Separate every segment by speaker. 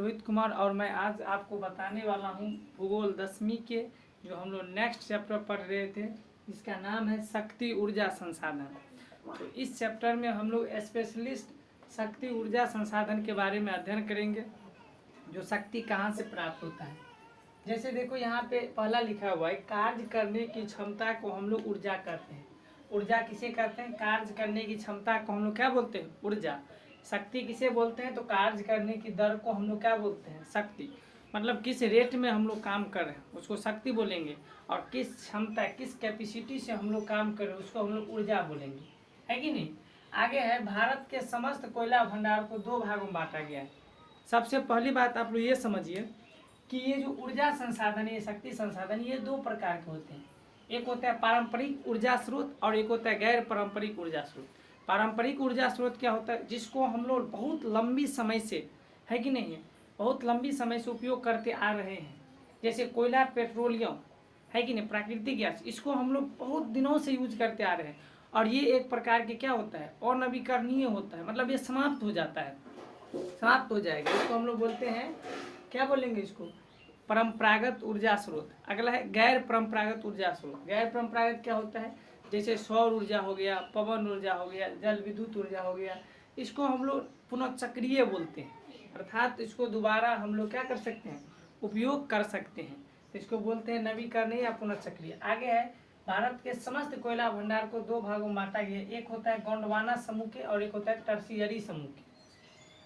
Speaker 1: रोहित कुमार और मैं आज आपको बताने वाला हूँ भूगोल 10वीं के जो हम लोग नेक्स्ट चैप्टर पढ़ रहे थे, जिसका नाम है शक्ति ऊर्जा संसाधन। तो इस चैप्टर में हम लोग स्पेशलिस्ट शक्ति ऊर्जा संसाधन के बारे में अध्ययन करेंगे, जो शक्ति कहाँ से प्राप्त होता है। जैसे देखो यहाँ पे पहला लिखा हुआ है, कार्य करने की क्षमता को हम लोग ऊर्जा कहते हैं। ऊर्जा किसे कहते हैं? कार्य करने की क्षमता को हम लोग क्या बोलते हैं? ऊर्जा। शक्ति किसे बोलते हैं? तो कार्य करने की दर को हम लोग क्या बोलते हैं? शक्ति। मतलब किस रेट में हम लोग काम कर रहे हैं उसको शक्ति बोलेंगे, और किस क्षमता, किस कैपेसिटी से हम लोग काम कर रहे हैं उसको हम लोग ऊर्जा बोलेंगे, है कि नहीं। आगे है, भारत के समस्त कोयला भंडार को 2 भागों में बांटा गया है। सबसे पहली बात आप लोग ये समझिए कि ये जो ऊर्जा संसाधन है, ये शक्ति संसाधन, ये 2 प्रकार के होते हैं। एक होता है पारंपरिक ऊर्जा स्रोत और एक होता है गैर पारंपरिक ऊर्जा स्रोत। पारंपरिक ऊर्जा स्रोत क्या होता है? जिसको हम लोग बहुत लंबी समय से, है कि नहीं है, बहुत लंबी समय से उपयोग करते आ रहे हैं। जैसे कोयला, पेट्रोलियम, है कि नहीं, प्राकृतिक गैस, इसको हम लोग बहुत दिनों से यूज करते आ रहे हैं। और ये एक प्रकार के क्या होता है? अनवीकरणीय होता है, मतलब ये समाप्त हो जाता है, समाप्त हो जाएगा। इसको हम लोग बोलते हैं, क्या बोलेंगे इसको? परंपरागत ऊर्जा स्रोत। अगला है गैर परंपरागत ऊर्जा स्रोत। गैर परंपरागत क्या होता है? जैसे सौर ऊर्जा हो गया, पवन ऊर्जा हो गया, जल विद्युत ऊर्जा हो गया। इसको हम लोग पुनः चक्रीय बोलते हैं, अर्थात इसको दोबारा हम लोग क्या कर सकते हैं? उपयोग कर सकते हैं। तो इसको बोलते हैं नवीकरणीय या पुनः चक्रीय। आगे है, भारत के समस्त कोयला भंडार को 2 भागों में बांटा गया। एक होता है गोंडवाना समूह के और एक होता है टर्शियरी समूह के।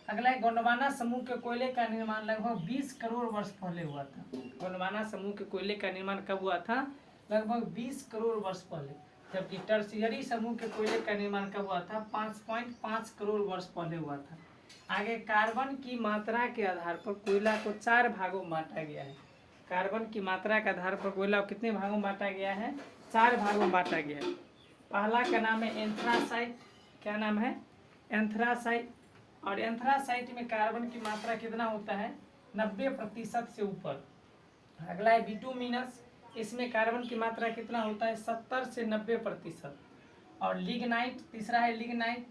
Speaker 1: अगला है, गोंडवाना समूह के कोयले का निर्माण लगभग 20 करोड़ वर्ष पहले हुआ था। गोंडवाना समूह के कोयले का निर्माण कब हुआ था? लगभग 20 करोड़ वर्ष पहले। जबकि टर्शियरी समूह के कोयले का निर्माण कब हुआ था? 5.5 करोड़ वर्ष पहले हुआ था। आगे, कार्बन की मात्रा के आधार पर कोयला को 4 भागों में बांटा गया है। कार्बन की मात्रा के आधार पर कोयला को कितने भागों में बांटा गया है? 4 भागों में बांटा गया है। पहला का नाम है एंथ्रासाइट। क्या नाम है? एंथ्रासाइट। और एंथ्रासाइट में कार्बन की मात्रा कितना होता है? 90% से ऊपर। अगला है बिटुमिनस। इसमें कार्बन की मात्रा कितना होता है? 70 से 90%। और लिग्नाइट, तीसरा है लिग्नाइट,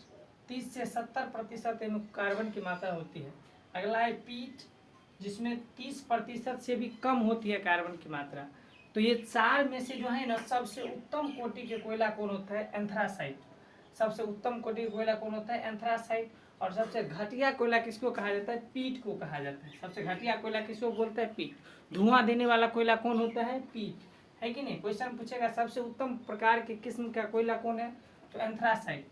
Speaker 1: 30 से 70% कार्बन की मात्रा होती है। अगला है पीट, जिसमें 30% से भी कम होती है कार्बन की मात्रा। तो ये 4 में से जो है ना, सबसे उत्तम कोटि के कोयला कौन होता है? एंथ्रासाइट। सबसे उत्तम कोटि का कोयला कौन होता है? एंथ्रासाइट। और सबसे घटिया कोयला किसको कहा जाता है? पीट को कहा जाता है। सबसे घटिया कोयला किसको बोलते हैं? पीट। धुआं देने वाला कोयला कौन होता है? पीट, है कि नहीं। क्वेश्चन पूछेगा सबसे उत्तम प्रकार के किस्म का कोयला कौन है? तो एंथ्रासाइट।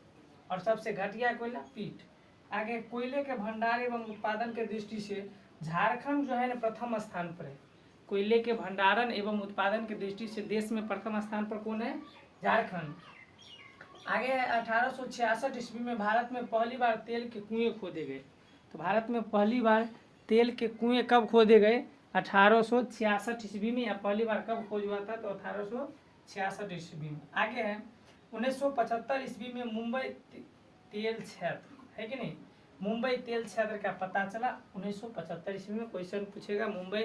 Speaker 1: और सबसे घटिया कोयला पीट। आगे, कोयले के भंडार एवं उत्पादन के दृष्टि से झारखंड जो है ना प्रथम स्थान पर है। कोयले के भंडारण एवं उत्पादन की दृष्टि से देश में प्रथम स्थान पर कौन है? झारखंड। आगे है, 1866 ईस्वी में भारत में पहली बार तेल के कुएं खोदे गए। तो भारत में पहली बार तेल के कुएं कब खोदे गए? 1866 ईस्वी में। या पहली बार कब खोज हुआ था? तो 1866 ईस्वी में। आगे है, 1975 ईस्वी में मुंबई तेल क्षेत्र, है कि नहीं, मुंबई तेल क्षेत्र का पता चला 1975 ईस्वी में। क्वेश्चन पूछेगा मुंबई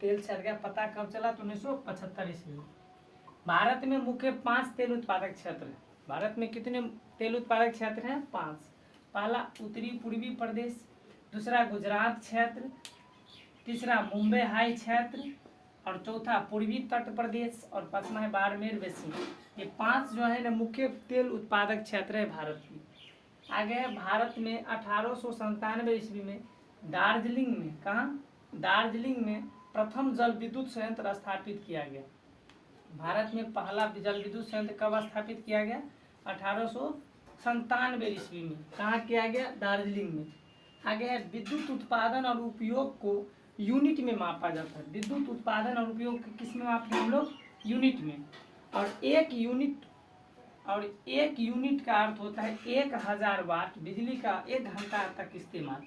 Speaker 1: तेल क्षेत्र का पता कब चला? तो 1975 ईस्वी में। भारत में मुख्य 5 तेल उत्पादक क्षेत्र है। भारत में कितने तेल उत्पादक क्षेत्र हैं? 5। पहला उत्तरी पूर्वी प्रदेश, दूसरा गुजरात क्षेत्र, तीसरा मुंबई हाई क्षेत्र, और चौथा पूर्वी तट प्रदेश, और पांचवा है बाड़मेर बेसिन। ये 5 जो है ना मुख्य तेल उत्पादक क्षेत्र है भारत में। आगे है, भारत में 1897 ईस्वी में दार्जिलिंग में, कहाँ? दार्जिलिंग में प्रथम जल विद्युत संयंत्र स्थापित किया गया। भारत में पहला जल विद्युत संयंत्र कब स्थापित किया गया? 1897 ईस्वी में। कहाँ किया गया? दार्जिलिंग में। आगे है, विद्युत उत्पादन और उपयोग को यूनिट में मापा जाता है। विद्युत उत्पादन और उपयोग किस में मापते हैं हम लोग? यूनिट में। और एक यूनिट का अर्थ होता है 1000 वाट बिजली का 1 घंटा तक इस्तेमाल।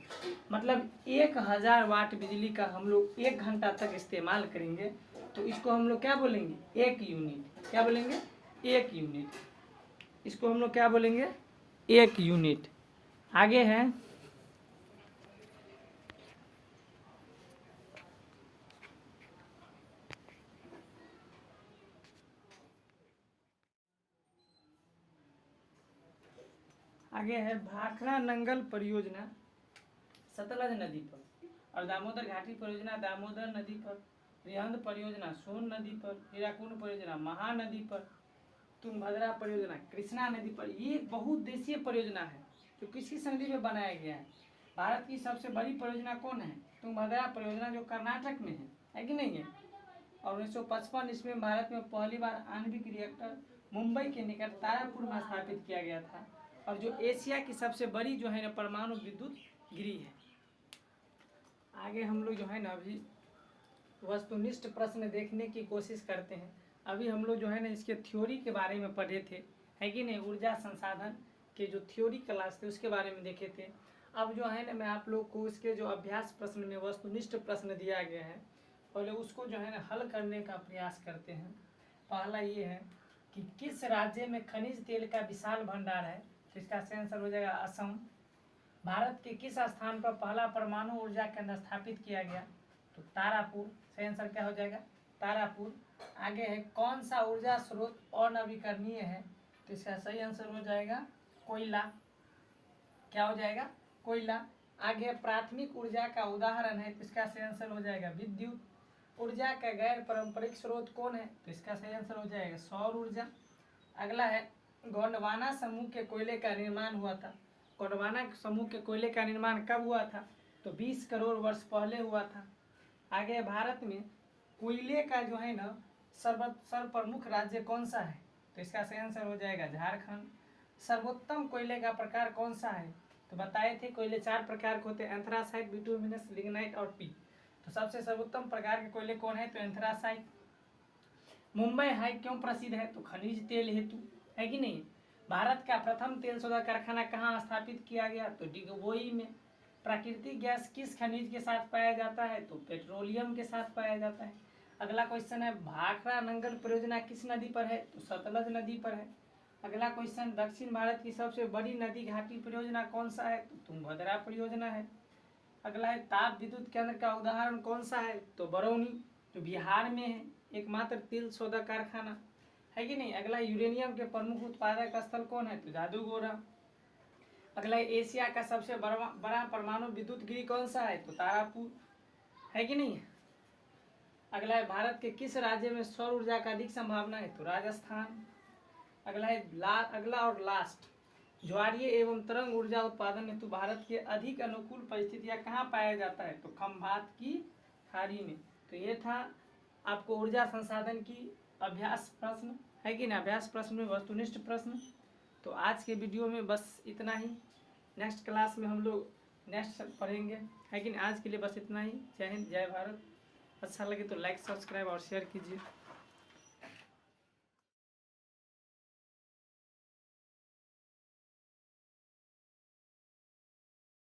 Speaker 1: मतलब 1000 वाट बिजली का हम लोग 1 घंटा तक इस्तेमाल करेंगे, तो इसको हम लोग क्या बोलेंगे? 1 यूनिट। क्या बोलेंगे? 1 यूनिट। इसको हम लोग क्या बोलेंगे? 1 यूनिट। आगे है, भाखड़ा नंगल परियोजना सतलज नदी पर और दामोदर घाटी परियोजना दामोदर नदी पर, रिहंद परियोजना सोन नदी पर, हीराकुंड परियोजना महानदी पर, तुंगभद्रा परियोजना कृष्णा नदी पर। ये एक बहुउद्देशीय परियोजना है जो किस किस नदी में बनाया गया है। भारत की सबसे बड़ी परियोजना कौन है? तुंगभद्रा परियोजना जो कर्नाटक में है कि नहीं है। और 1955 इसमें भारत में पहली बार आणविक रिएक्टर मुंबई के निकट तारापुर में स्थापित किया गया था, और जो एशिया की सबसे बड़ी जो है ना परमाणु विद्युत गृह है। आगे हम लोग जो है ना अभी वस्तुनिष्ठ प्रश्न देखने की कोशिश करते हैं। अभी हम लोग जो है ना इसके थ्योरी के बारे में पढ़े थे, है कि नहीं। ऊर्जा संसाधन के जो थ्योरी क्लास थे उसके बारे में देखे थे। अब जो है ना मैं आप लोग को इसके जो अभ्यास प्रश्न में वस्तुनिष्ठ प्रश्न दिया गया है, पहले उसको जो है ना हल करने का प्रयास करते हैं। पहला ये है कि किस राज्य में खनिज तेल का विशाल भंडार है, तो इसका सही आंसर हो जाएगा असम। भारत के किस स्थान पर पहला परमाणु ऊर्जा केंद्र स्थापित किया गया, तो तारापुर। सही आंसर क्या हो जाएगा? तारापुर। आगे है कौन सा ऊर्जा स्रोत अनवीकरणीय है, तो इसका सही आंसर हो जाएगा कोयला। क्या हो जाएगा? कोयला। आगे प्राथमिक ऊर्जा का उदाहरण है, तो इसका सही आंसर हो जाएगा विद्युत। ऊर्जा का गैर पारंपरिक स्रोत कौन है, तो इसका सही आंसर हो जाएगा सौर ऊर्जा। अगला है गोंडवाना समूह के कोयले का निर्माण हुआ था। गोंडवाना समूह के कोयले का निर्माण कब हुआ था, तो 20 करोड़ वर्ष पहले हुआ था। आगे भारत में कोयले का जो है ना सर्वप्रमुख राज्य कौन सा है, तो इसका सही आंसर हो जाएगा झारखंड। सर्वोत्तम कोयले का प्रकार कौन सा है, तो बताए थे कोयले 4 प्रकार के होते हैं, एंथ्रासाइट, बिटुमिनस, लिग्नाइट और पी। तो सबसे सर्वोत्तम प्रकार के कोयले कौन है, तो एंथ्रासाइट। मुंबई हाई क्यों प्रसिद्ध है, तो खनिज तेल हेतु, है कि नहीं। भारत का प्रथम तेल शोधक कारखाना कहाँ स्थापित किया गया, तो डिगबोई में। प्राकृतिक गैस किस खनिज के साथ पाया जाता है, तो पेट्रोलियम के साथ पाया जाता है। अगला क्वेश्चन है भाखड़ा नंगल परियोजना किस नदी पर है, तो सतलज नदी पर है। अगला क्वेश्चन दक्षिण भारत की सबसे बड़ी नदी घाटी परियोजना कौन सा है, तो तुंगभद्रा परियोजना है। अगला है ताप विद्युत केंद्र का उदाहरण कौन सा है, तो बरौनी, जो बिहार में है एकमात्र तेल शोधक कारखाना, है कि नहीं। अगला यूरेनियम के प्रमुख उत्पादक स्थल कौन है, तो जादूगोरा। अगला एशिया का सबसे बड़ा परमाणु विद्युत गृह कौन सा है, तो तारापुर, है कि नहीं। अगला है भारत के किस राज्य में सौर ऊर्जा का अधिक संभावना है, तो राजस्थान। अगला है अगला और लास्ट, ज्वारीय एवं तरंग ऊर्जा उत्पादन हेतु भारत के अधिक अनुकूल परिस्थितियां कहाँ पाया जाता है, तो खंभात की खाड़ी में। तो ये था आपको ऊर्जा संसाधन की अभ्यास प्रश्न, है कि ना। अभ्यास प्रश्न में वस्तुनिष्ठ प्रश्न। तो आज के वीडियो में बस इतना ही। नेक्स्ट क्लास में हम लोग नेक्स्ट पढ़ेंगे, है कि नहीं। आज के लिए बस इतना ही। जय हिंद, जय भारत। अच्छा लगे तो लाइक, सब्सक्राइब और शेयर कीजिए।